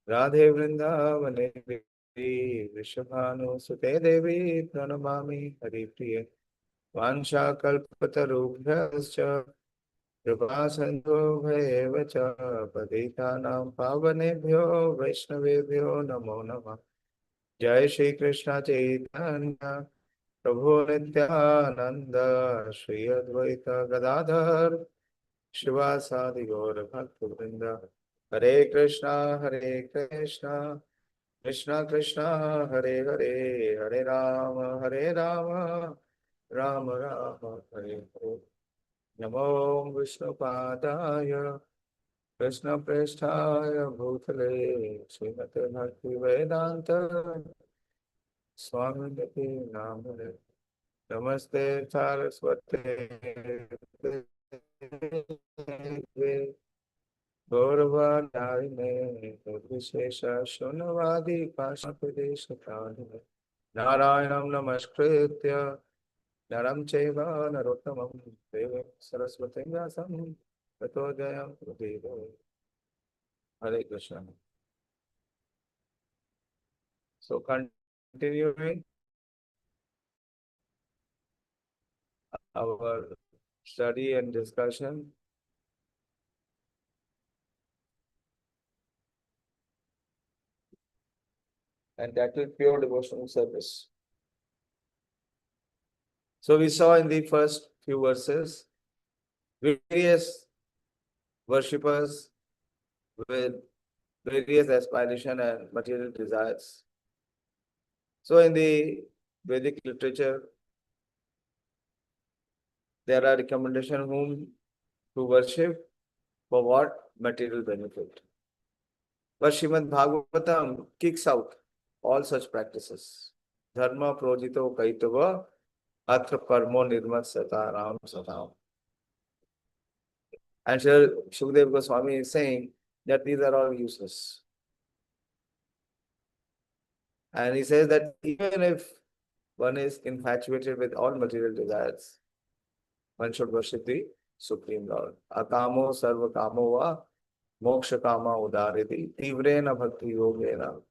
राधे वृंदावने वृषभानुसुते देवी प्रणमामि हरिप्रिये वाञ्छाकल्पतरुभ्यश्च कृपा सिन्धुभ्येव च पतितानां पावनेभ्यो वैष्णवेभ्यो नमो नमः। जय श्री कृष्ण चैतन्य प्रभु नित्यानंद श्री अद्वैत गदाधर शिवासादि गौर भक्तवृंद। हरे कृष्णा कृष्णा कृष्णा हरे हरे, हरे राम राम राम हरे हरे। नमो विष्णुपादाय कृष्ण प्रेष्ठाय भूतले श्रीमते भक्ति वेदांत स्वामी नाम। नमस्ते सारस्वते गौरवादारिणे विशेष शून्यवादी पाशप्रदेश नारायणं नमस्कृत्य नरं चैव नरोत्तमं देवीं सरस्वतीं व्यासं ततो जयं प्रदीपे। हरे Krishna. So continuing our study and discussion, and that is pure devotional service. So we saw in the first few verses various worshippers with various aspiration and material desires. So in the Vedic literature, there are recommendations whom to worship for what material benefit. But Srimad Bhagavatam kicks out all such practices. Dharma projito kaitava atra parmo nirmat sataram satam. And Shukdev Goswami is saying that these are all useless. And he says that even if one is infatuated with all material desires, one should worship the Supreme Lord. Akamo sarva kamo va moksha kama udariti tivrena bhakti yogena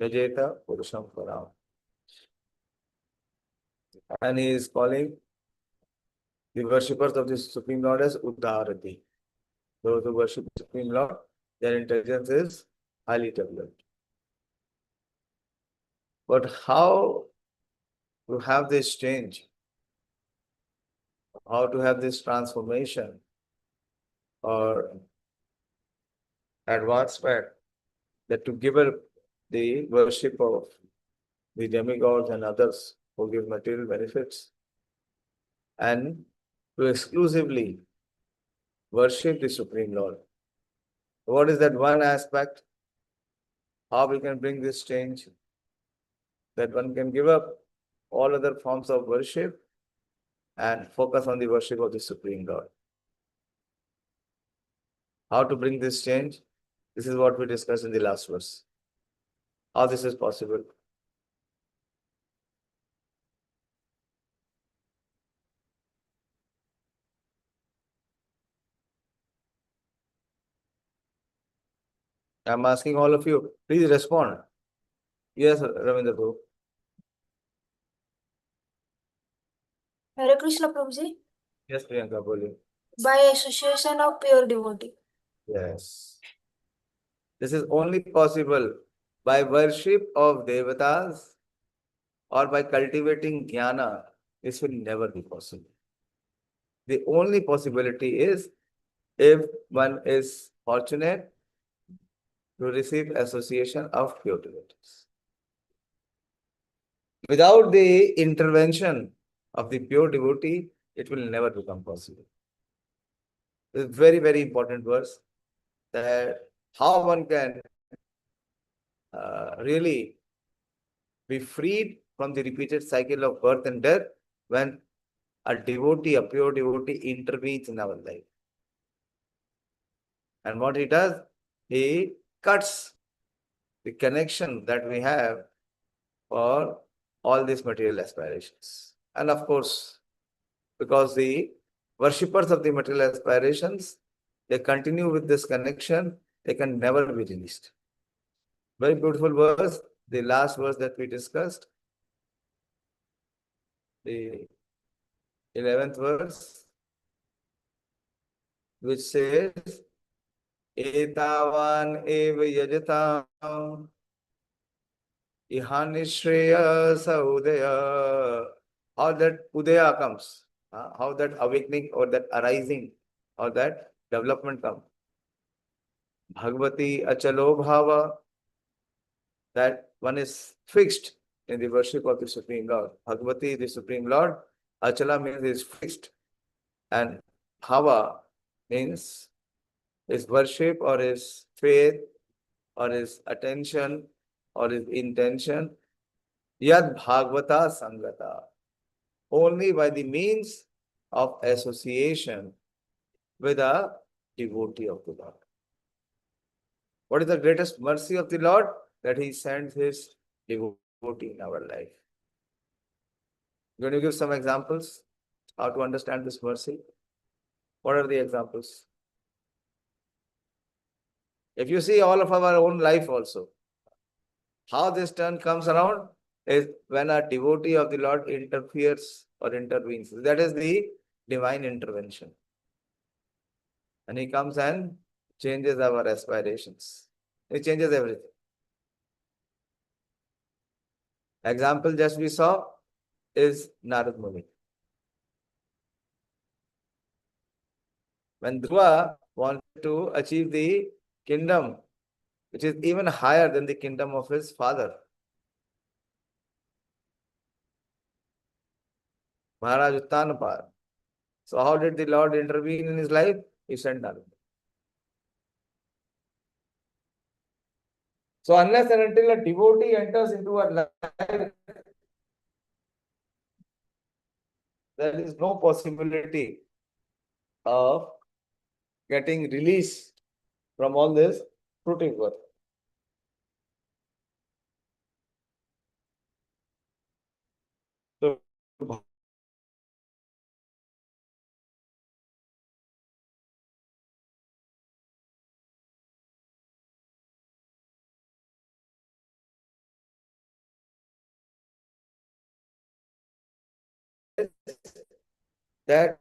yajeta purusham param. And he is calling the worshippers of the Supreme Lord as Udarati. Those who worship the Supreme Lord, their intelligence is highly developed. But how to have this change, how to have this transformation or advancement, that to give up the worship of the demigods and others who give material benefits and to exclusively worship the Supreme Lord. What is that one aspect? How we can bring this change? That one can give up all other forms of worship and focus on the worship of the Supreme God. How to bring this change? This is what we discussed in the last verse. How this is possible? I'm asking all of you, please respond. Yes, Ravindra Prabhu. Hare Krishna Prabhuji. Yes, Priyanka, boli. By association of pure devotee. Yes. This is only possible by worship of devatas or by cultivating jnana. This will never be possible. The only possibility is if one is fortunate to receive association of pure devotees. Without the intervention of the pure devotee, it will never become possible. It's a very, very important verse that how one can really be freed from the repeated cycle of birth and death when a devotee, a pure devotee, intervenes in our life. And what he does, he cuts the connection that we have for all these material aspirations. And of course, because the worshippers of the material aspirations, they continue with this connection, they can never be released. Very beautiful verse, the last verse that we discussed, the 11th verse, which says, Etavan eva yajatam ihanishreya udaya. How that udaya comes, how that awakening or that arising or that development comes. Bhagavati achalo bhava, that one is fixed in the worship of the Supreme Lord. Bhagavati, the Supreme Lord. Achala means is fixed. And bhava means his worship or his faith or his attention or his intention. Yad bhagavata sangata. Only by the means of association with a devotee of the Lord. What is the greatest mercy of the Lord? That he sends his devotee in our life. Going to give some examples how to understand this mercy. What are the examples? If you see all of our own life also, how this turn comes around is when a devotee of the Lord interferes or intervenes. That is the divine intervention. And he comes and changes our aspirations. He changes everything. Example just we saw is Narad Muni. When Dhruva wanted to achieve the kingdom, which is even higher than the kingdom of his father, Maharaj Uttanapad. So how did the Lord intervene in his life? He sent Narad. So unless and until a devotee enters into our life, there is no possibility of getting release from all this fruiting work. So that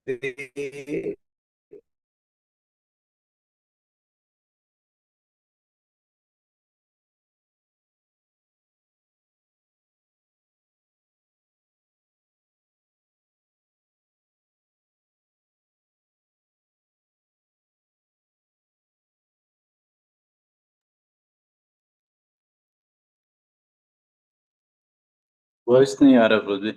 the voice नहीं आ रहा प्रभु जी।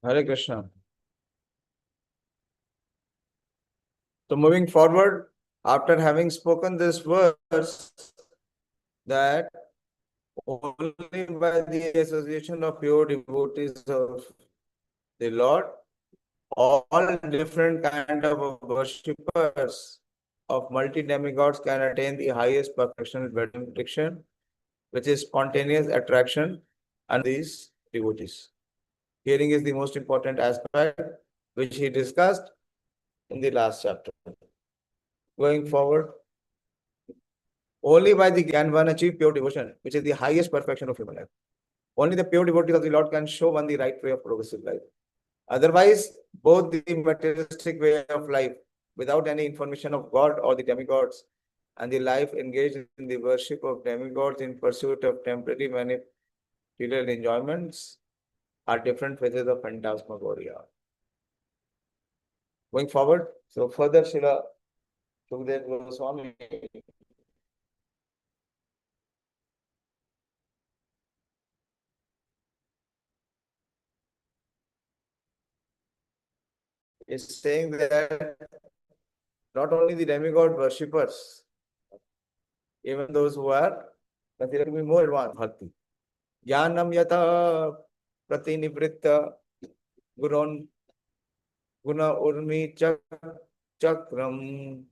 Hare Krishna. So moving forward, after having spoken this verse, that only by the association of pure devotees of the Lord, all different kind of worshippers of multi-demigods can attain the highest perfection benediction, which is spontaneous attraction and these devotees. Hearing is the most important aspect, which he discussed in the last chapter. Going forward, only by the can one achieve pure devotion, which is the highest perfection of human life. Only the pure devotees of the Lord can show one the right way of progressive life. Otherwise, both the materialistic way of life, without any information of God or the demigods, and the life engaged in the worship of demigods in pursuit of temporary material enjoyments, are different phases of phantasmagoria. Going forward, so further Srila Sukdev Goswami is saying that not only the demigod worshippers, even those who are considered to be more advanced bhakti. Jnanam yata pratinivritta guron guna urmi chakram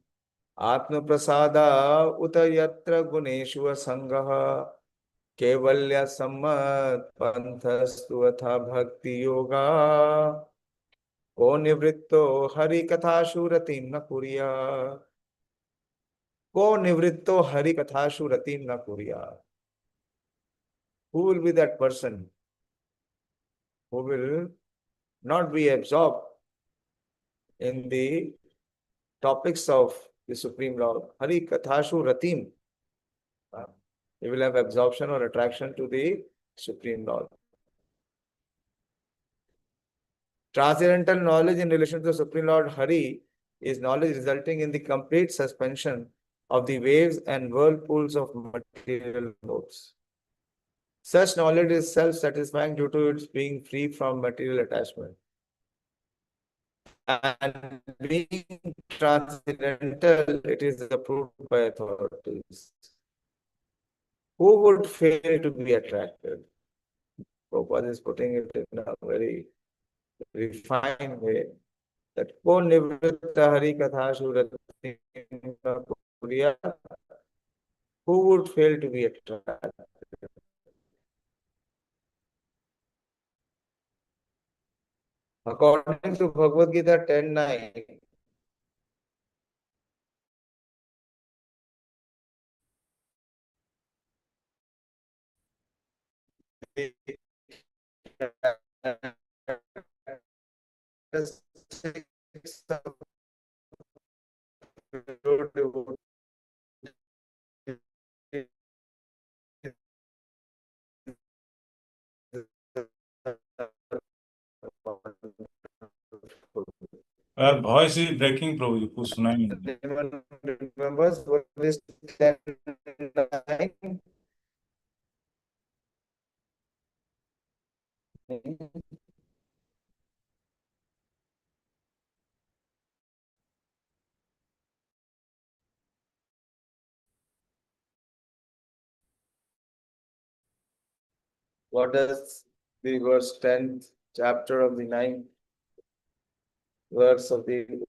atma prasada uta yatra guneshu sangha kevalya sammat panthastu atha bhakti yoga ko nivritto hari katha shuratim na kuriya ko nivritto hari katha shuratim na kuriya. Who will be that person who will not be absorbed in the topics of the Supreme Lord? Hari Kathashu Ratim. He will have absorption or attraction to the Supreme Lord. Transcendental knowledge in relation to the Supreme Lord Hari is knowledge resulting in the complete suspension of the waves and whirlpools of material modes. Such knowledge is self-satisfying due to its being free from material attachment. And being transcendental, it is approved by authorities. Who would fail to be attracted? Prabhupada is putting it in a very refined way that ko nivritta hari katha shurati kuriya, who would fail to be attracted? According to Bhagavad Gita 10:9, Voice is breaking, Prabhu. कुछ सुनाई नहीं. Anyone remembers what is 10:9? What does the verse 10th chapter of the 9th verse of the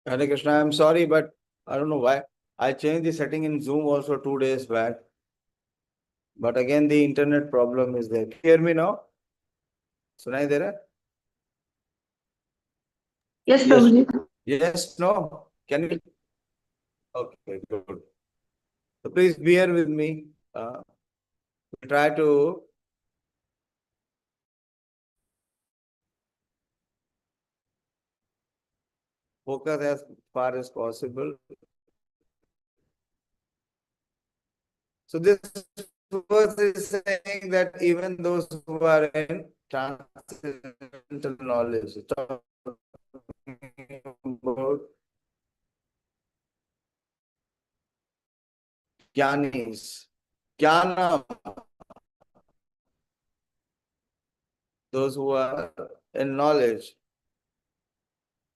Hare Krishna, I'm sorry, but I don't know why. I changed the setting in Zoom also 2 days back. But again, the internet problem is there. Hear me now? Sunai there? Yes, Yes. Prabhuji. Yes, no? Can you? Okay, good. So please bear with me. We try to focus as far as possible. So this verse is saying that even those who are in transcendental knowledge, talking about Jnanis, Jnana, those who are in knowledge.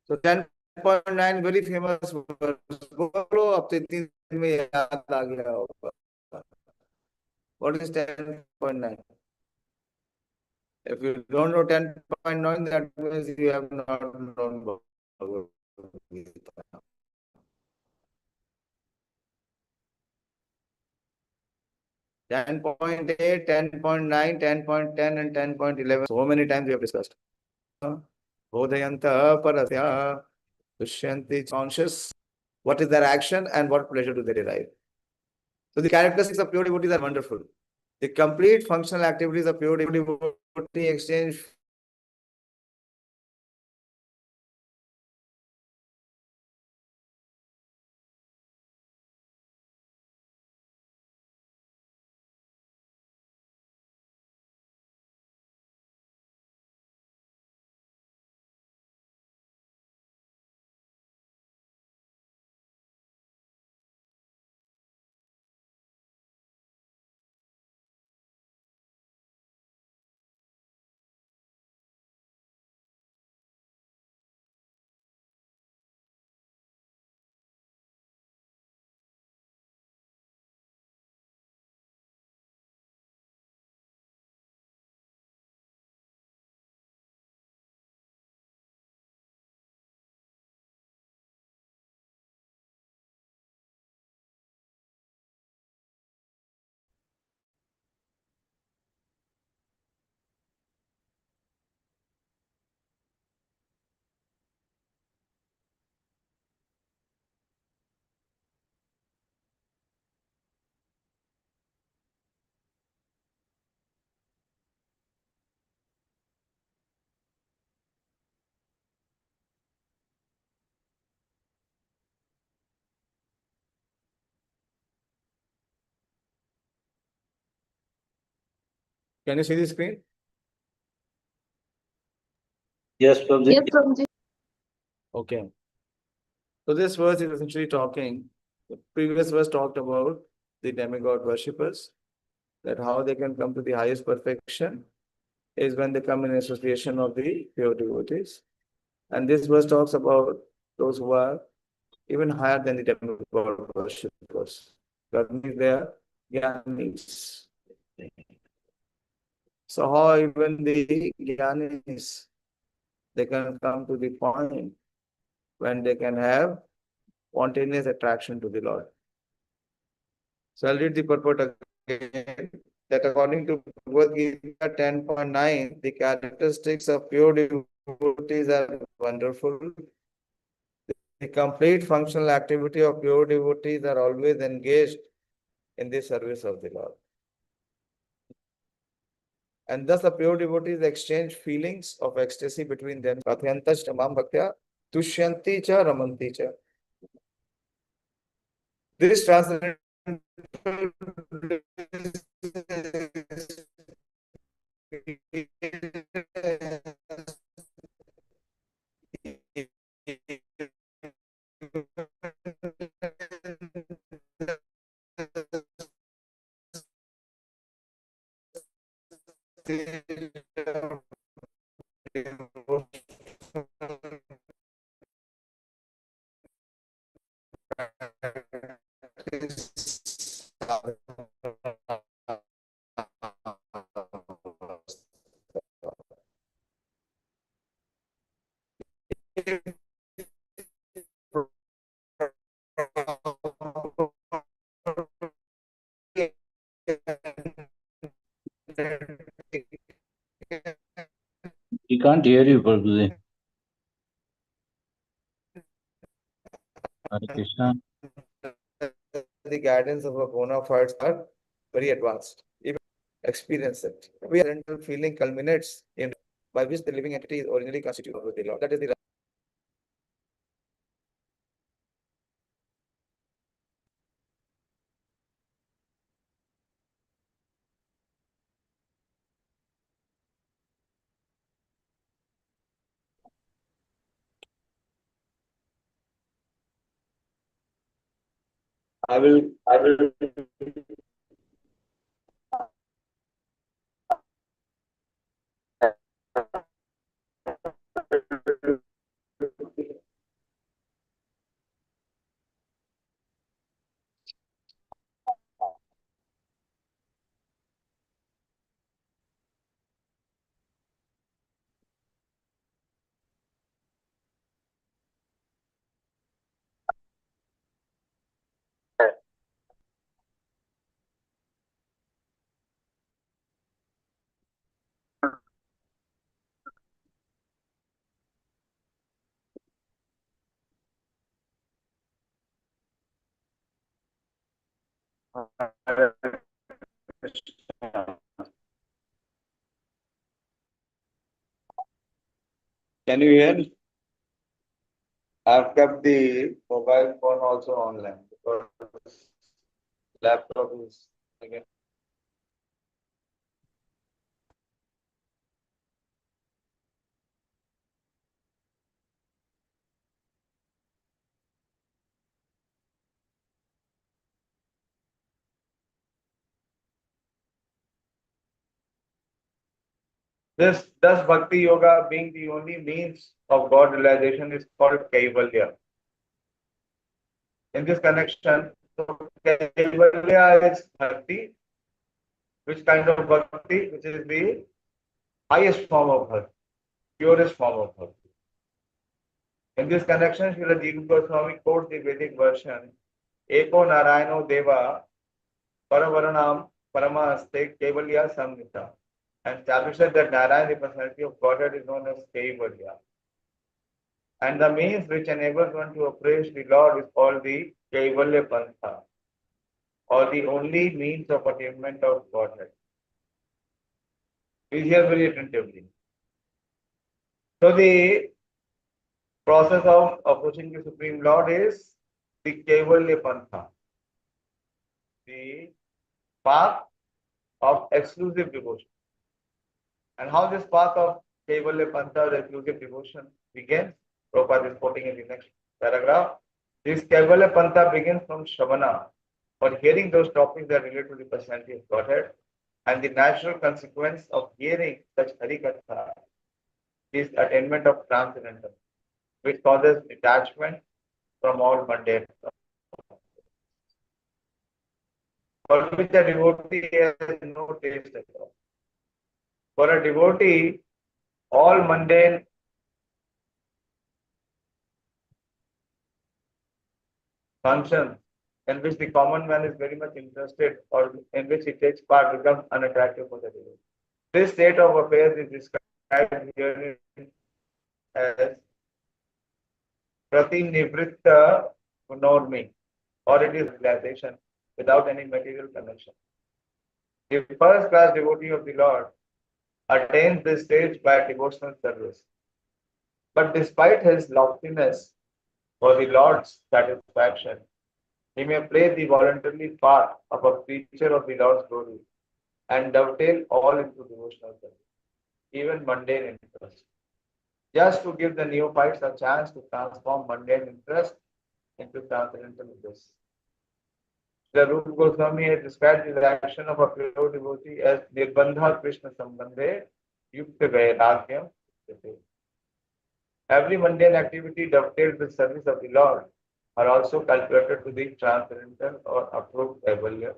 So 10.9 very famous verse. बोलो अब तो इतनी देर में याद आ गया होगा. What is 10.9? If you don't know 10.9, that means you have not known Bhagavad Gita. 10.8, 10.9, 10.10, and 10.11. So many times we have discussed. Bodhayanta parasya Dushyanti conscious. What is their action and what pleasure do they derive? So the characteristics of pure devotees are wonderful. The complete functional activities of pure devotee exchange Can you see the screen? Yes, Prabhuji. Yes, Prabhuji. Okay. So this verse is essentially talking, the previous verse talked about the demigod worshippers, that how they can come to the highest perfection is when they come in association of the pure devotees. And this verse talks about those who are even higher than the demigod worshippers. That means they are Gyanis. So how even the Gyanis, they can come to the point when they can have spontaneous attraction to the Lord. So I'll read the purport again. That according to Bhagavad Gita 10.9, the characteristics of pure devotees are wonderful. The complete functional activity of pure devotees are always engaged in the service of the Lord. And thus the pure devotees exchange feelings of ecstasy between them. Katyantas tamam bhaktya tushyanti cha ramanti cha. This transcendental can't hear you, Prabhuji. Hare Krishna. The guidance of a bona fides are very advanced. Even experience it. We are rental feeling culminates in by which the living entity is originally constituted with the Lord. That is the I will Can you hear me? I've kept the mobile phone also online because laptop is again. This thus Bhakti Yoga being the only means of God realization is called Kaivalya. In this connection, so Kaivalya is Bhakti, which kind of Bhakti, which is the highest form of Bhakti, purest form of Bhakti. In this connection, Srila Jiva Goswami quotes the Vedic version, Eko Narayano Deva Paravaranam Paramaste Kaivalya Samnita, and establishes that Narayan, the personality of Godhead, is known as Kaivalya. And the means which enables one to approach the Lord is called the Kaivalya Pantha, or the only means of attainment of Godhead. Please hear very attentively. So the process of approaching the Supreme Lord is the Kaivalya Pantha, the path of exclusive devotion. And how this path of Kaivalya Pantha, the exclusive devotion, begins? Prabhupada is quoting in the next paragraph. This Kaivalya Pantha begins from Shravana, or hearing those topics that relate to the personality of Godhead, and the natural consequence of hearing such Harikatha is attainment of transcendental, which causes detachment from all mundane. For which a devotee has no taste at all. For a devotee, all mundane functions in which the common man is very much interested or in which he takes part become unattractive for the devotee. This state of affairs is described here as Pratinivritta Gunormi, or it is realization without any material connection. The first class devotee of the Lord attains this stage by devotional service. But despite his loftiness for the Lord's satisfaction, he may play the voluntary part of a creature of the Lord's glory and dovetail all into devotional service, even mundane interest, just to give the neophytes a chance to transform mundane interest into transcendental bliss. The Rupa Goswami has described the action of a pure devotee as Nirbandha Krishna Sambandhe Yukta Vairagyam. Every mundane activity dovetailed with service of the Lord are also calculated to the transcendental or approved Kaivalya.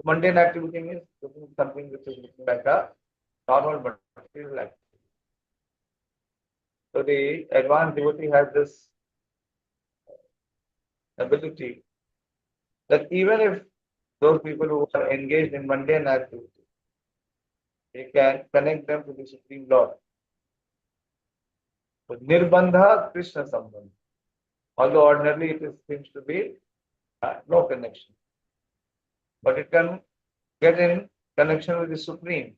Mundane activity means doing something which is looking like a normal material activity. So the advanced devotee has this ability that even if those people who are engaged in mundane activity, they can connect them to the Supreme Lord So Nirbandha Krishna Sambandha. Although ordinarily seems to be no connection. But it can get in connection with the Supreme.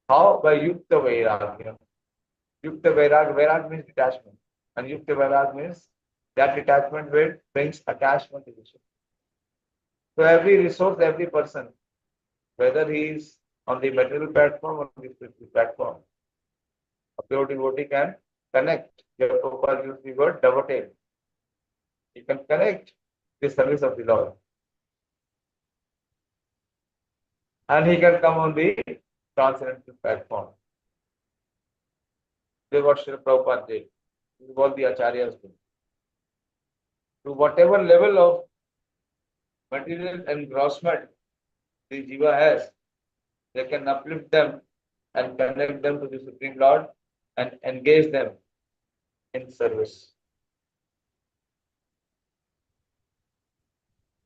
How? By Yukta Vairagya. Yukta Vairag, Vairag means detachment. And Yukta Vairag means that detachment which brings attachment to the Supreme. So every resource, every person, whether he is on the material platform or the spiritual platform, a pure devotee can connect. Prabhupada used the word dovetail. He can connect the service of the Lord. And he can come on the transcendental platform. This is what Srila Prabhupada did. This is what the Acharyas do. To whatever level of material engrossment the Jiva has, they can uplift them and connect them to the Supreme Lord and engage them in service.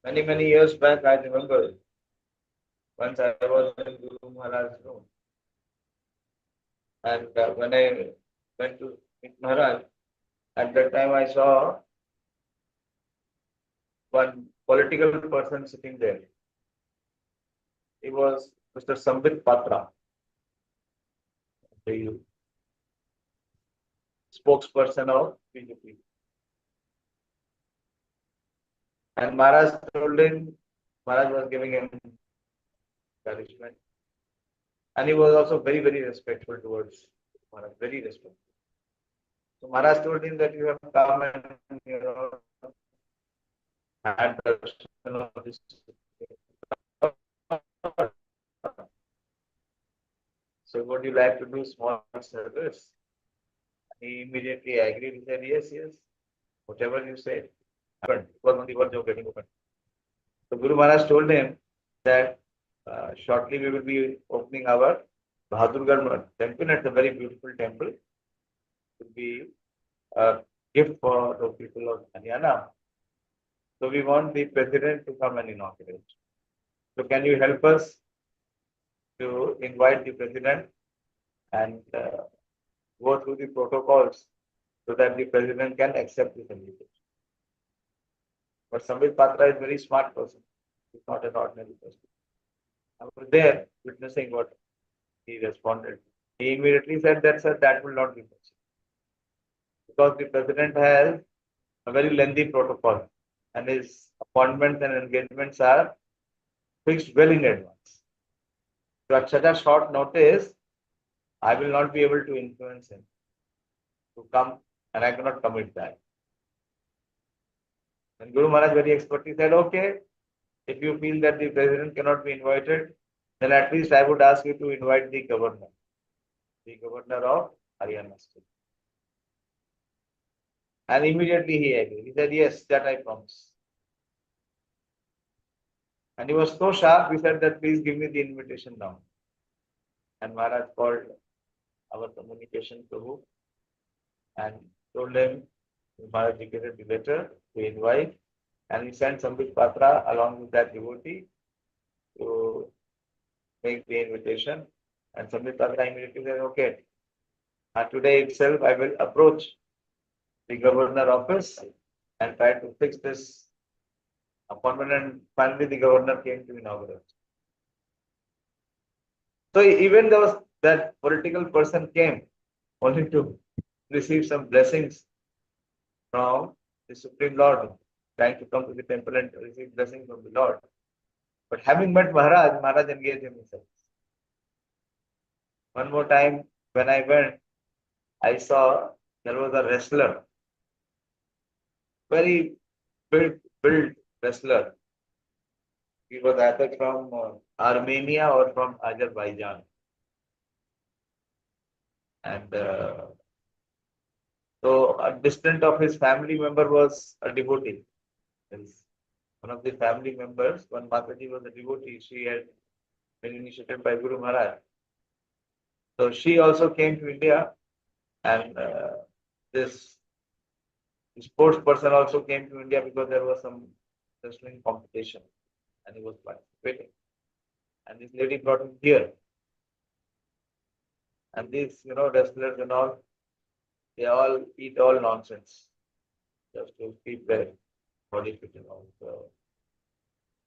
Many years back, I remember once I was in Guru Maharaj's room, and when I went to meet Maharaj, at that time I saw one political person sitting there. He was Mr. Sambit Patra, the spokesperson of BJP. And Maharaj told him, Maharaj was giving him encouragement. And he was also very respectful towards Maharaj, very respectful. So Maharaj told him that you have come and had darshan of this. So would you like to do small service? He immediately agreed. He said, yes, whatever you say. It was on the verge of getting open. So Guru Maharaj told him that shortly we will be opening our Bahadurgarh temple. It's a very beautiful temple. It will be a gift for the people of Haryana. So we want the president to come and inaugurate. So can you help us to invite the president and go through the protocols so that the president can accept this invitation? But Sambit Patra is a very smart person. He's not an ordinary person. I was there witnessing what he responded. He immediately said that, sir, that will not be possible. Because the president has a very lengthy protocol and his appointments and engagements are fixed well in advance. So at such a short notice, I will not be able to influence him to come, and I cannot commit that. And Guru Maharaj very expertly said, okay, if you feel that the president cannot be invited, then at least I would ask you to invite the governor of Haryana state. And immediately he agreed. He said, yes, that I promise. And he was so sharp, he said that please give me the invitation now. And Maharaj called our communication Prabhu and told him, Maharaj dictated the letter to invite, and he sent Sambit Patra along with that devotee to make the invitation. And Sambit Patra immediately said, okay, today itself I will approach the governor office and try to fix this appointment. And finally the governor came to inaugurate. So even though that political person came only to receive some blessings from the Supreme Lord, trying to come to the temple and receive blessings from the Lord. But having met Maharaj, Maharaj engaged him in service. One more time, when I went, I saw there was a wrestler, very built wrestler. He was either from Armenia or from Azerbaijan. And so a distant of his family member was a devotee. One of the family members, one Mataji was a devotee. She had been initiated by Guru Maharaj. So she also came to India, and this sports person also came to India because there was some wrestling competition and he was participating. And this lady brought him here. And these, wrestlers and all, they all eat all nonsense just to keep their body fit and all. So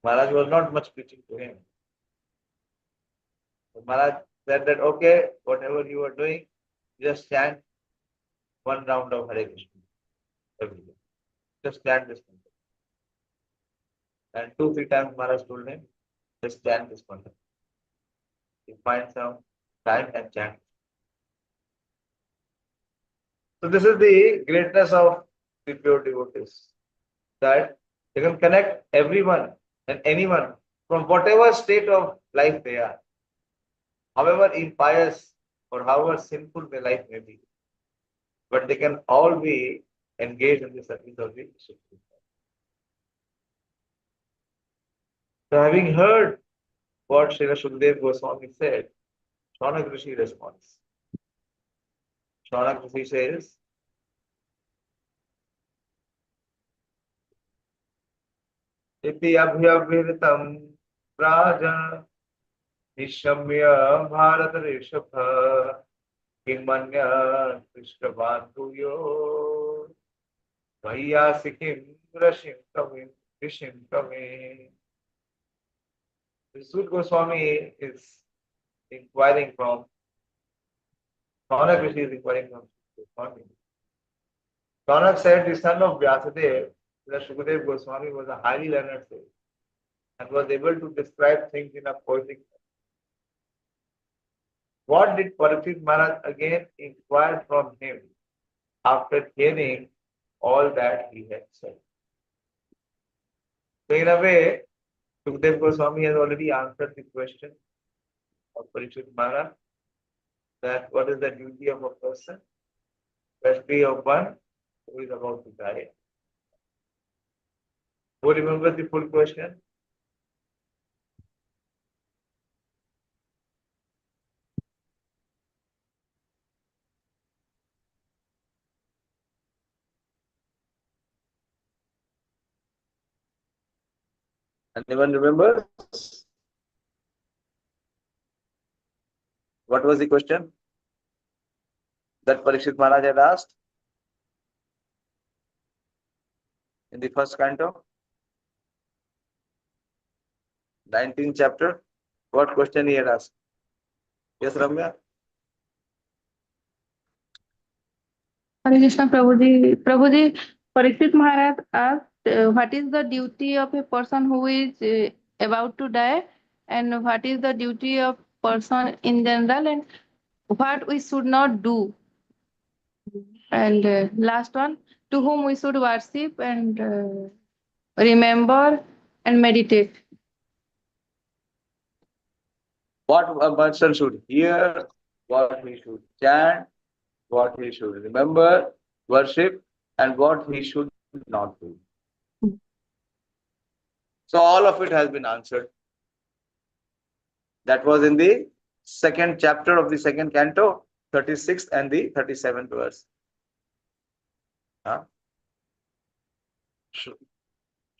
Maharaj was not much preaching to him. So Maharaj said that, okay, whatever you are doing, just chant one round of Hare Krishna every day. Just chant this mantra. And 2-3 times Maharaj told him, just chant this mantra. You find some time and chant. So this is the greatness of the pure devotees, that they can connect everyone and anyone from whatever state of life they are, however impious or however sinful their life may be, but they can all be engaged in the service of the Supreme. So having heard what Srila Shukdev Goswami said, Shaunak Rishi responds. Shaunak Rishi says, Iti abhyaviritam raja nishamya bharat rishabha kimanya krishnabandhuyo vaiyasikim rashim kavim rishim kavim. Sud Goswami is inquiring from, Shaunak Rishi is inquiring from Goswami. Shaunak said the son of Vyasadeva, that Shukadev Goswami was a highly learned sage and was able to describe things in a poetic way. What did Parikshit Maharaj again inquire from him after hearing all that he had said? So in a way, Shukadev Goswami has already answered the question of Parikshit Maharaj, that what is the duty of a person, especially of one who is about to die. Who remembers the full question? Anyone remembers? What was the question that Parikshit Maharaj had asked in the first canto? 19th chapter. What question he had asked? Yes, Ramya? Hare Krishna Prabhuji. Prabhuji, Parikshit Maharaj asked, what is the duty of a person who is about to die, and what is the duty of person in general, and what we should not do. And last one, to whom we should worship and remember and meditate. What a person should hear, what he should chant, what he should remember, worship, and what he should not do. So all of it has been answered. That was in the second chapter of the second canto, 36th and the 37th verse.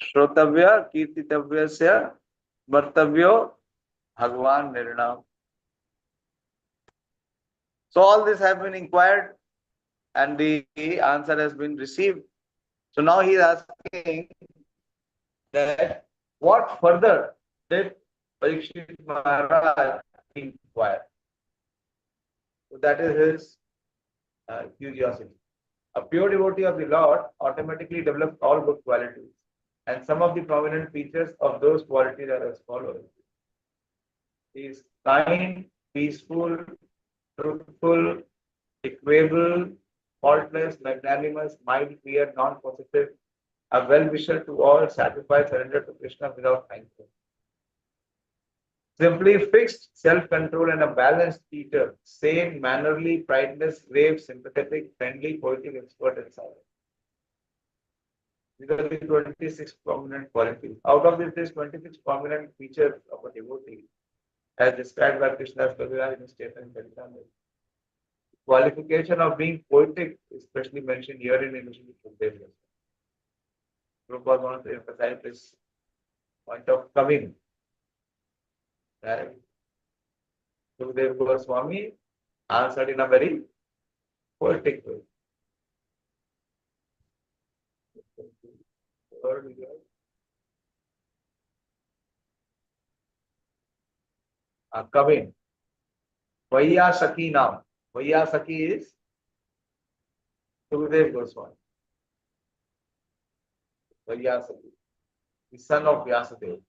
Shrotavya kirtitavyasya vartavyo Bhagwan Nirnam. So all this have been inquired and the answer has been received. So now he is asking that what further did Parikshit Maharaj inquire? So that is his curiosity. A pure devotee of the Lord automatically develops all good qualities, and some of the prominent features of those qualities are as follows. He is kind, peaceful, truthful, equable, faultless, magnanimous, mild, clear, non-possessive, a well-wisher to all, sacrifice, surrender to Krishna without thankful. Simply fixed, self-control and a balanced eater, sane, mannerly, prideless, grave, sympathetic, friendly, poetic, expert, and silent. These are the 26 prominent qualities. Out of these 26 prominent features of a devotee, as described by Krishnadas Kaviraj in his statement in Charitamrita. Qualification of being poetic is especially mentioned here in relation to Shukdev. Prabhupada wants to emphasize this point of coming. Right? Shukdev Goswami answered in a very poetic way. Kavin. Vaiyasaki now. Vaiyasaki is Sukadev Goswami. Vaiyasaki, the son of Vyasadeva.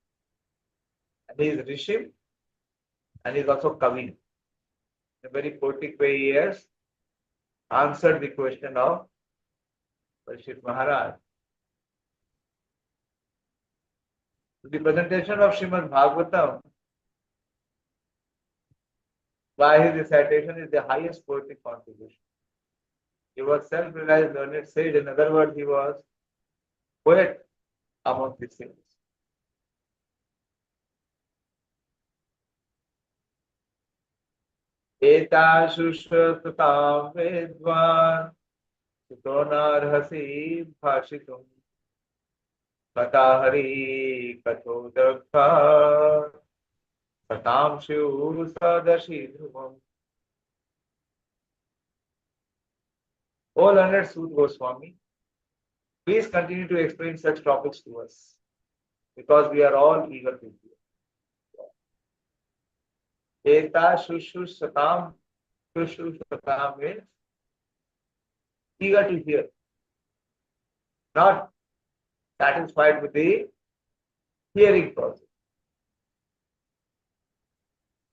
And he is Rishi and he is also Kavin. In a very poetic way, he has answered the question of Parikshit Maharaj. The presentation of Srimad Bhagavatam by his recitation is the highest poetic contribution. He was self-realized learned sage. In other words, he was poet among the saints. Eta shushratam vedvan sutonarhasi bhashitum katahari kathodakha satam shiv sadashi dhruvam. O learned Sud Goswami, please continue to explain such topics to us, because we are all eager to hear. Eta shushusatam means eager to hear, not satisfied with the hearing process.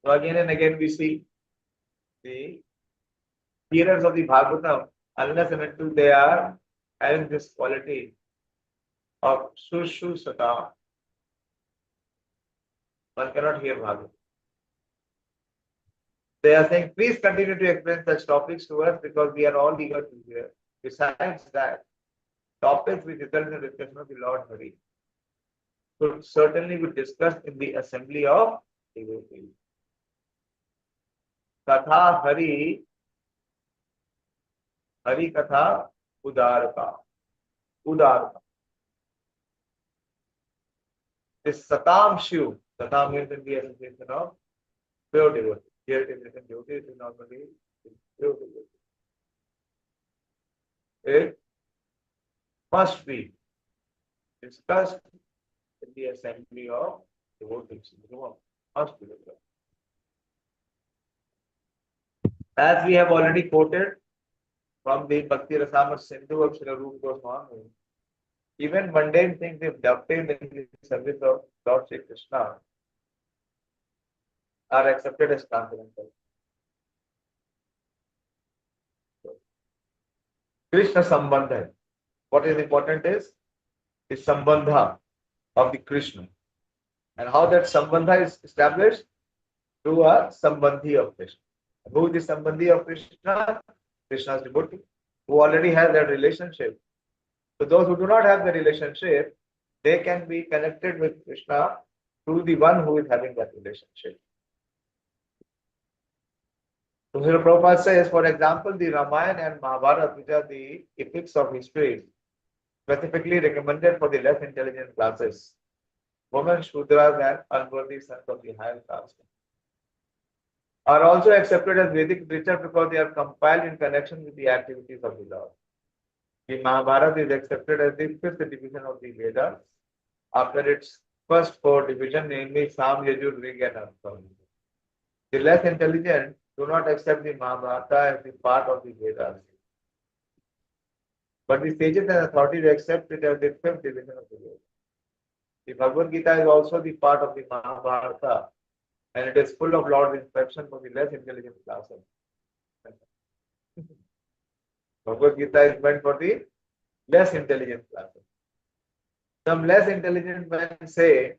So again and again we see the hearers of the Bhagavatam, unless and until they are having this quality of shushusatam, one cannot hear Bhagavatam. They are saying, please continue to explain such topics to us, because we are all eager to hear. Besides that, topics which result in the discussion of the Lord Hari should certainly be discussed in the assembly of devotees. Katha Hari, Hari Katha Udaraka. Udaraka. This Satam Shiv, Satam means in the association of pure devotees. Here it is written devotee, it is normally pure devotee. It must be discussed in the assembly of devotees. Must be discussed. As we have already quoted from the Bhakti Rasamrita Sindhu of Srila Rupa Goswami, even mundane things, if dovetailed in the service of Lord Sri Krishna, are accepted as transcendental. Krishna Sambandha. What is important is the Sambandha of the Krishna. And how that Sambandha is established? Through a Sambandhi of Krishna. Who is the Sambandhi of Krishna? Krishna's devotee, who already has that relationship. So those who do not have the relationship, they can be connected with Krishna through the one who is having that relationship. So Srila Prabhupada says, for example, the Ramayana and Mahabharata, which are the epics of history, specifically recommended for the less intelligent classes, women, Shudras and unworthy sons of the higher caste, are also accepted as Vedic literature because they are compiled in connection with the activities of the Lord. The Mahabharata is accepted as the fifth division of the Vedas after its first four divisions, namely Sam, Yajur, Rig and Artham. The less intelligent do not accept the Mahabharata as the part of the Vedas. But the sages and authorities accept it as the fifth division of the Vedas. The Bhagavad Gita is also the part of the Mahabharata, and it is full of Lord's instruction for the less intelligent classes. Bhagavad Gita is meant for the less intelligent classes. Some less intelligent men say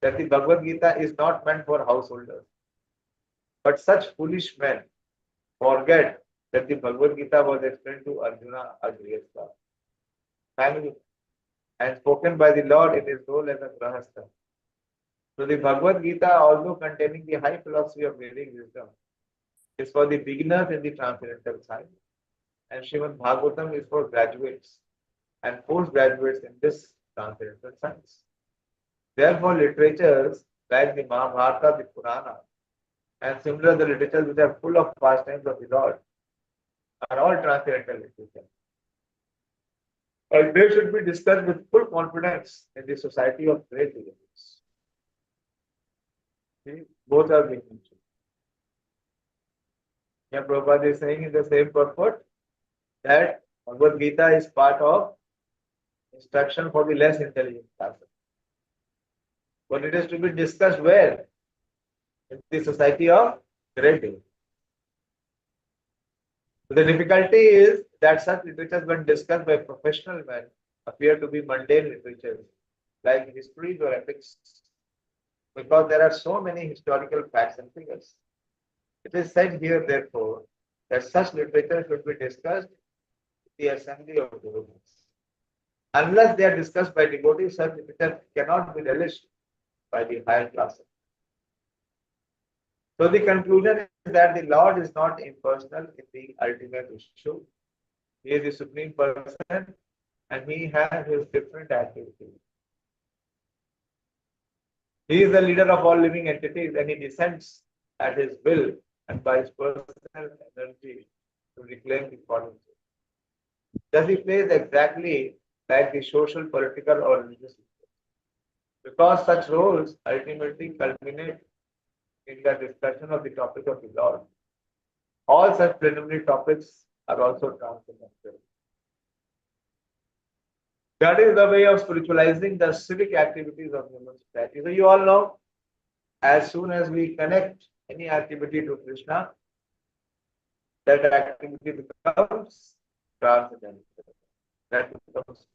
that the Bhagavad Gita is not meant for householders. But such foolish men forget that the Bhagavad Gita was explained to Arjuna Agriyasta, family, and spoken by the Lord in his role as a Grahastha. So the Bhagavad Gita, although containing the high philosophy of Vedic wisdom, is for the beginners in the transcendental science, and Srimad Bhagavatam is for graduates and postgraduates in this transcendental science. Therefore, literatures like the Mahabharata, the Purana, And similar, the literatures which are full of pastimes of the Lord are all transcendental literature. And they should be discussed with full confidence in the society of great believers. See, both are being mentioned. Yeah, Prabhupada is saying in the same purport that Bhagavad Gita is part of instruction for the less intelligent person. But it is to be discussed where? In the society of great believers. The difficulty is that such literatures, when discussed by professional men, appear to be mundane literatures, like histories or epics, because there are so many historical facts and figures. It is said here, therefore, that such literature should be discussed in the assembly of devotees. Unless they are discussed by devotees, such literature cannot be relished by the higher classes. So the conclusion is that the Lord is not impersonal in the ultimate issue. He is the Supreme Person and He has His different activities. He is the leader of all living entities and He descends at His will and by His personal energy to reclaim the fallen soul. Thus He plays exactly like the social, political or religious leaders. Because such roles ultimately culminate in the discussion of the topic of the Lord. All such preliminary topics are also transcendental. That is the way of spiritualizing the civic activities of human society. So you all know, as soon as we connect any activity to Krishna, that activity becomes transcendental. That becomes.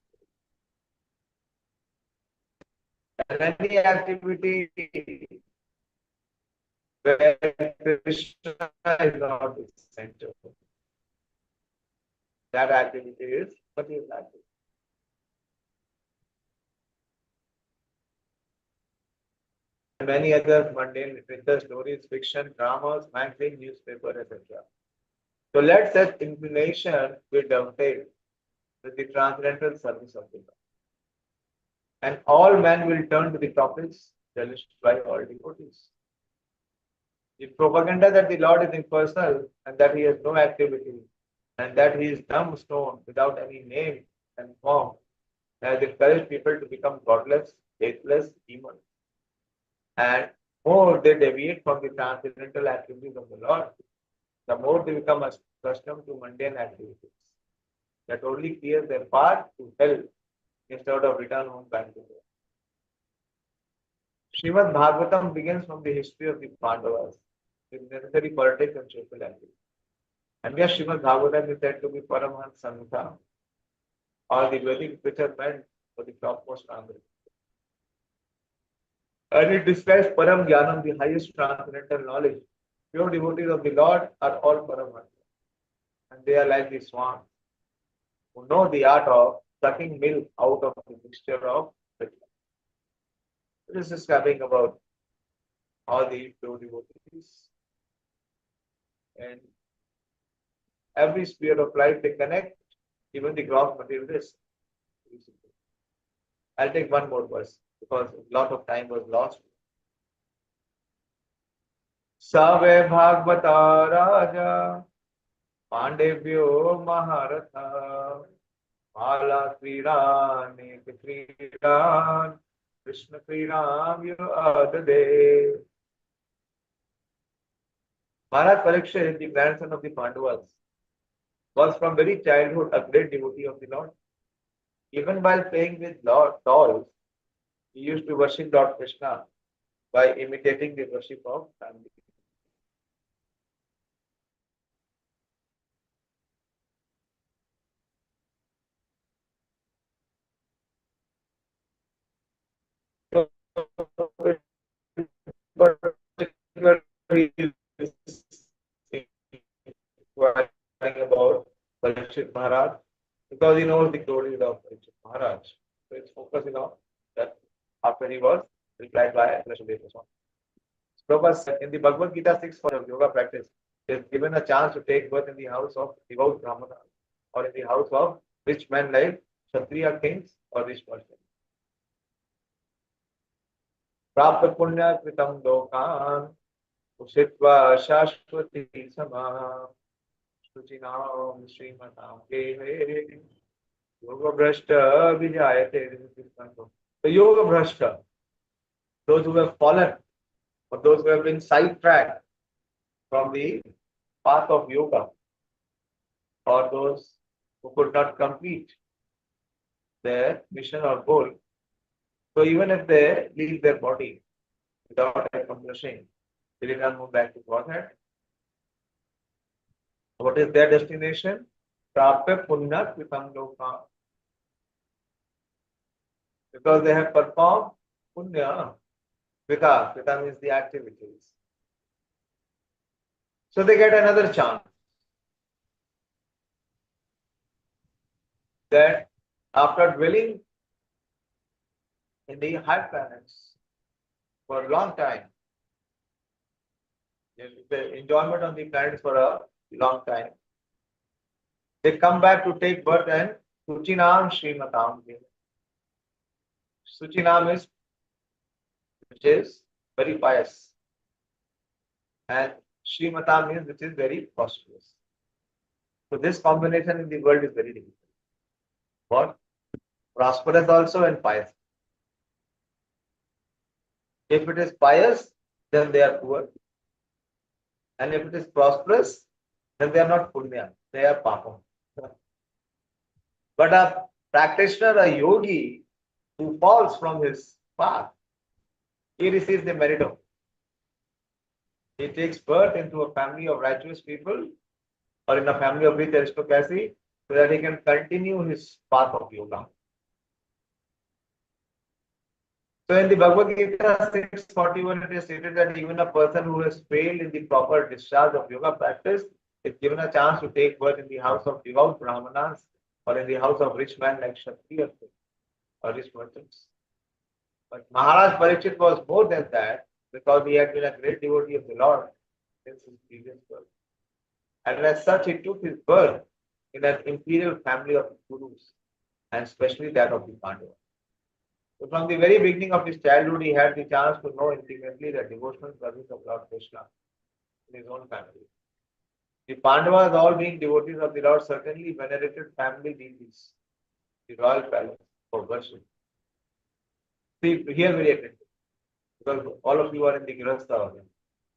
And any activity where Krishna is not the center, that activity is material activity. And many other mundane literature, stories, fiction, dramas, magazine, newspaper, etc. So let such inclination be dovetailed with the transcendental service of the Lord. And all men will turn to the topics relished by all devotees. The propaganda that the Lord is impersonal and that He has no activity and that He is dumb stone without any name and form has encouraged people to become godless, faithless, demons. And more they deviate from the transcendental activities of the Lord, the more they become accustomed to mundane activities that only clear their path to hell instead of return home back to hell. Srimad Bhagavatam begins from the history of the Pandavas with necessary politics and social activity. And yes, Srimad Bhagavatam is said to be Paramahans Samhita, or the Vedic literature meant for the topmost standard. And it describes Param Jnanam, the highest transcendental knowledge. Pure devotees of the Lord are all Paramahans. And they are like the swans who know the art of sucking milk out of the mixture of fish. This is describing about all the pure devotees. And every sphere of life they connect, even the gross materialists. I'll take one more verse because a lot of time was lost. Save Bhagavata Raja Pandevyo Maharatha Mala Kriran Kriran Krishna Kriran Adade. Maharaj Parikshit, the grandson of the Pandavas, was from very childhood a great devotee of the Lord. Even while playing with dolls, he used to worship Lord Krishna by imitating the worship of family. About Parikshit Maharaj because he knows the glories of Parikshit Maharaj. So his focus is on that after he was replied by Krishna Swami. Prabhupada said in the Bhagavad Gita 6 for yoga practice, he is given a chance to take birth in the house of devout Brahmana or in the house of rich men like Kshatriya kings or rich persons. Prapta punya kritam lokan Ushitva Shashwati Sama Suchinam Srimatam Dehe Yoga Bhrashta Vijayate. The Yoga Bhrashta, those who have fallen, or those who have been sidetracked from the path of yoga, or those who could not complete their mission or goal. So even if they leave their body without accomplishing, they will not move back to Godhead. What is their destination? Prapya Punya Kritam Loka. Because they have performed Punya. Vika means the activities. So they get another chance. That after dwelling in the high planets for a long time, the enjoyment on the planets for a long time, they come back to take birth and Suchinam Srimatam. Suchinam is which is very pious, and Srimatam means which is very prosperous. So this combination in the world is very difficult. What? Prosperous also and pious. If it is pious, then they are poor. And if it is prosperous, then they are not punya, they are papa. But a practitioner, a yogi, who falls from his path, he receives the merit of. He takes birth into a family of righteous people or in a family of rich aristocracy so that he can continue his path of yoga. So in the Bhagavad Gita 6:41, it is stated that even a person who has failed in the proper discharge of yoga practice is given a chance to take birth in the house of devout Brahmanas or in the house of rich men like Kshatriyas or rich merchants. But Maharaj Parikshit was more than that because he had been a great devotee of the Lord since his previous birth. And as such, he took his birth in an imperial family of Gurus, and especially that of the Pandavas. So from the very beginning of his childhood, he had the chance to know intimately the devotional service of Lord Krishna in his own family. The Pandavas, all being devotees of the Lord, certainly venerated family deities, the royal palace, for worship. See, here very attentive, because all of you are in the Grihastha order.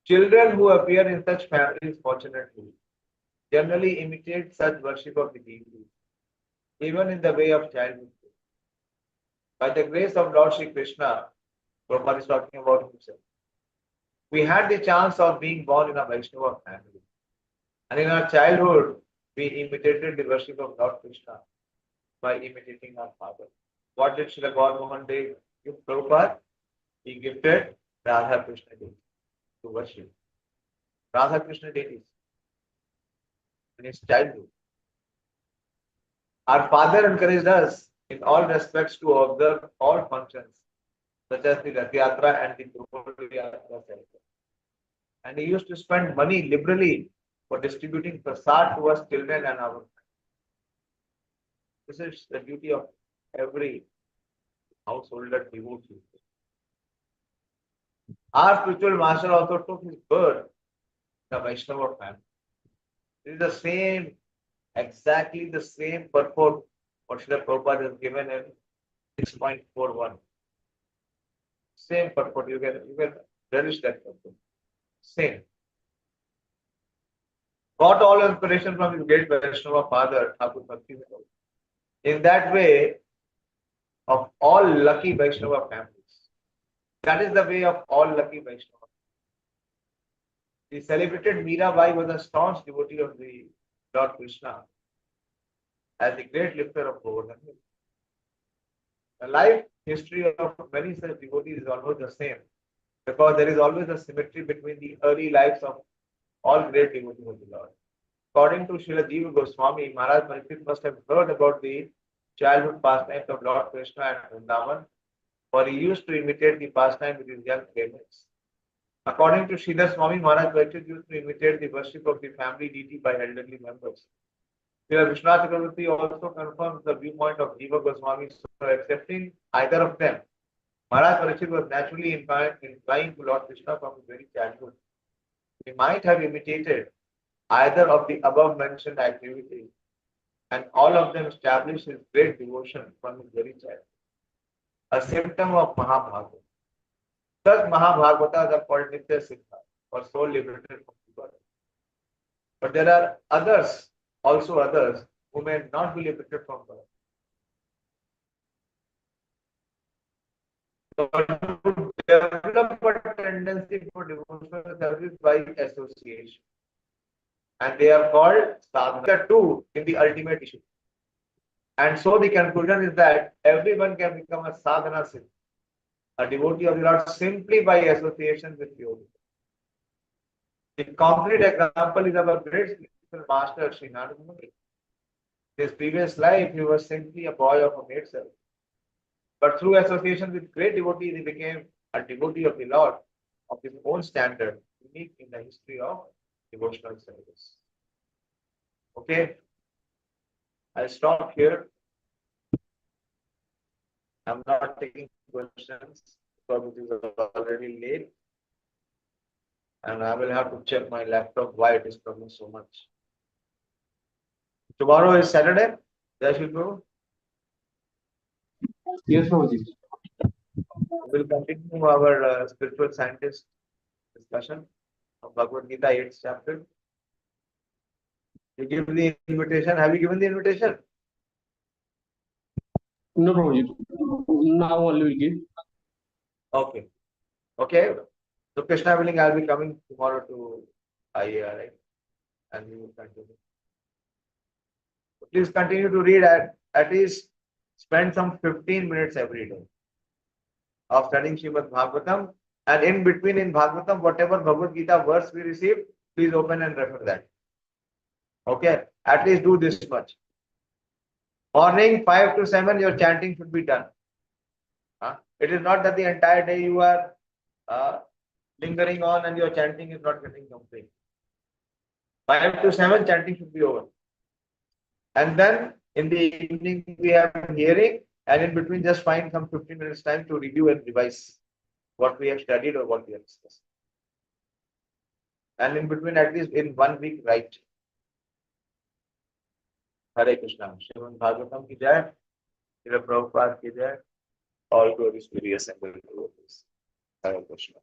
Children who appear in such families, fortunately, generally imitate such worship of the deities, even in the way of childhood. By the grace of Lord Sri Krishna, Prabhupada is talking about himself. We had the chance of being born in a Vaishnava family. And in our childhood, we imitated the worship of Lord Krishna by imitating our father. What did Srila Gaur Mohan give Prabhupada? He gifted Radha Krishna deities to worship. Radha Krishna deities in his childhood. Our father encouraged us in all respects to observe all functions, such as the Rath Yatra and the Guru Yatra. And he used to spend money liberally for distributing prasad to us children and our friends. This is the duty of every householder devotee. Our spiritual master also took his birth in the Vaishnava family. This is the same, exactly the same purport what Srila Prabhupada has given in 6.41. Same purport, you can relish that purport. Same. Got all inspiration from his great Vaishnava father, Thakur Bhaktivinoda. In that way, of all lucky Vaishnava families. That is the way of all lucky Vaishnava. The celebrated Mirabai was a staunch devotee of the Lord Krishna as the great lifter of Govardhan. The life history of many such devotees is almost the same because there is always a symmetry between the early lives of all great devotees of the Lord. According to Srila Jiva Goswami, Maharaj Parikshit must have heard about the childhood pastimes of Lord Krishna and Vrindavan, for he used to imitate the pastime with his young playmates. According to Sridhar Swami, Maharaj Parikshit used to imitate the worship of the family deity by elderly members. Srila Vishwanath Chakravarti also confirms the viewpoint of Jiva Goswami, so accepting either of them. Maharaj Parikshit was naturally inclined to Lord Krishna from his very childhood. we might have imitated either of the above mentioned activities, and all of them established his great devotion from his very child. A symptom of Mahabharata. Such Mahabhagavatas are called Nitya Siddha, or soul liberated from the body. But there are others, also others, who may not be liberated from birth. To develop a tendency for devotional service by association. And they are called sadhana. There are two in the ultimate issue. And so the conclusion is that everyone can become a sadhana siddha, a devotee of the Lord, simply by association with yoga. The concrete example is our great spiritual master, Sri Narada Muni. His previous life, he was simply a boy of a maid servant. But through association with great devotees, he became a devotee of the Lord of his own standard, unique in the history of devotional service. Okay, I'll stop here. I'm not taking questions because it is already late. And I will have to check my laptop why it is coming so much. Tomorrow is Saturday. There should go. Yes, Prabhuji. We will continue our spiritual scientist discussion of Bhagavad Gita 8th chapter. You give the invitation. Have you given the invitation? No, Prabhuji. Now only will give. Okay. Okay. So Krishna willing, I'll be coming tomorrow to IAR, right? And we will continue. Please continue to read at least spend some 15 minutes every day of studying Srimad Bhagavatam, and in between in Bhagavatam, whatever Bhagavad Gita verse we receive, please open and refer that. Okay, at least do this much. Morning 5 to 7, your chanting should be done. It is not that the entire day you are lingering on and your chanting is not getting complete. 5 to 7, chanting should be over. And then in the evening we have hearing, and in between just find some 15 minutes time to review and revise what we have studied or what we have discussed. And in between, at least in 1 week, write. Hare Krishna. Srimad Bhagavatam ki jai. Srila Prabhupada ki jai. All glories to the assembled devotees. Hare Krishna.